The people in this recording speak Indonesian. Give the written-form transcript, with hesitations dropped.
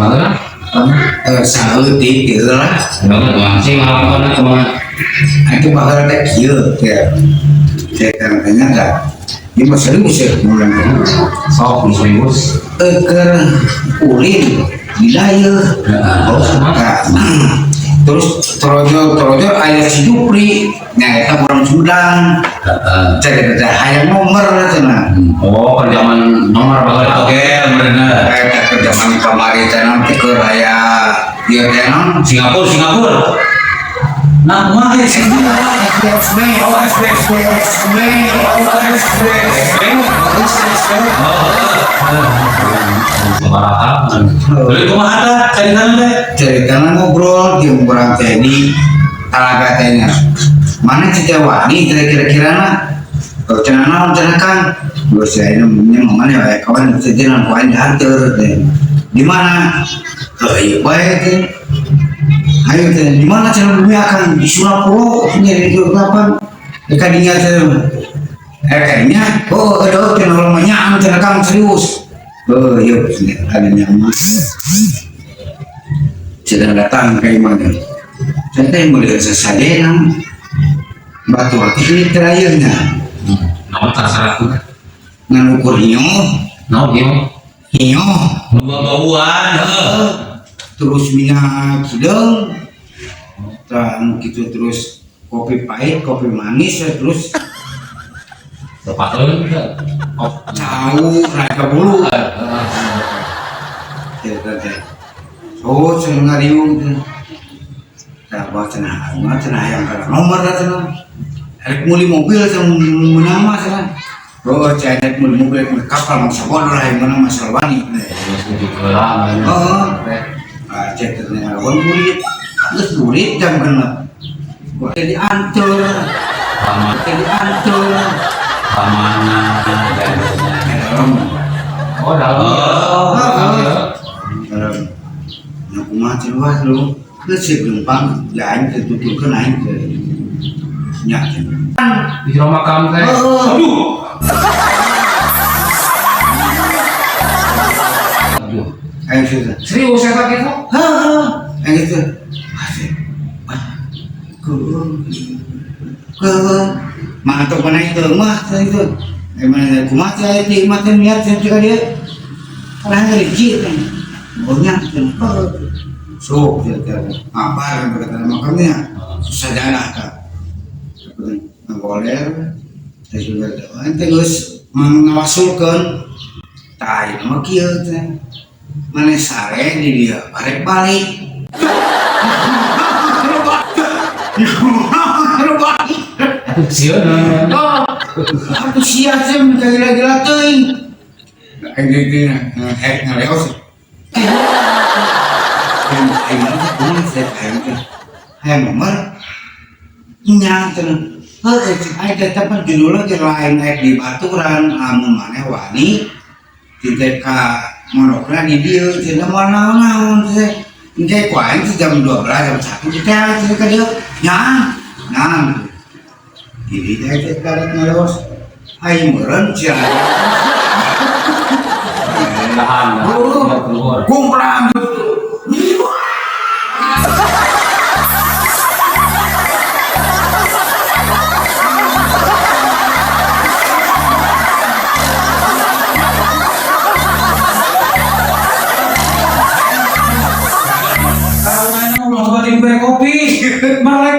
Mana? Saeutik kieu lah. Masih ngalaman kemana? Itu bakal ada kieu ya. Saya tanya enggak. Ini mah serius ya mulai. Sok serius. Keur ulin wilayah. Terus trojo aya si Jupri nyaeta orang Sundang. Cek hayang nomor cenah. Oh, kerjaan nomor bakal oke, bener. Kerjaan kamari cenah teh keur aya ieu teh naon? Singapura. Nah, mah Ceritanya ngobrol di orang teh di talaga tehnya. Mana si Wani kira-kira nah? Kalau cenah naon cenah Kang? Gua saya namanya mana ya kawan sejenak kawan diantar teh. Di mana? Iya baik teh. Ayo teh di mana cenah bumi akan di Surapolo nyari di kapan? Kadinya teh. Kayaknya ada cenah orang menyang cenah Kang serius. Iya kadinya mah. Sedang datang kayak mana? Saya melihat sesadena batu hati ini terakhirnya. nama terserah tuh. Ngukur hiyo, hiyo. Bau-bauan. Terus minyak hidung, dan gitu terus kopi pahit, kopi manis, terus Sepatutnya enggak. tahu raka bulu. Oh, saya ngariung. Tak bawa cenah yang kalau nomor cenah. Hari muli mobil yang menama cenah. Oh, saya muli mobil kapal masa bodoh lah yang menama Salwani. Oh, cek ternyata orang murid, terus murid jam genap. Jadi antur, jadi antur. Mana? Oh, dalam. Aku mati luas lu, kesip gempang, jalan tertutup ke naik ke nyata. Di rumah kamu teh. Aduh. Ayo sudah. Serius saya tak gitu? Ayo itu. Ke mantap mana itu mah itu. Emang aku mati aja di mati niat saya juga dia. Orang ngejir kan. Banyak kan. So, apa yang berkata makamnya susah jalan kan. Ngoler, saya juga nanti terus mengawasulkan. Tai nama kieu teh. Mana sare di dia balik. Aku sia sih minta gila-gila teuing. Ini ngaleos. Hayang nomor nyata. Ada tempat judul lagi lain di baturan amun maneh wani di TK monoknya di dia tidak mau naon teh. Ini kuain jam 12 jam 1 kita cerita dia. Nyang. Jadi saya tarik ngalos. Ayo meren cia. Tahan. Kumplang. Kopi, malah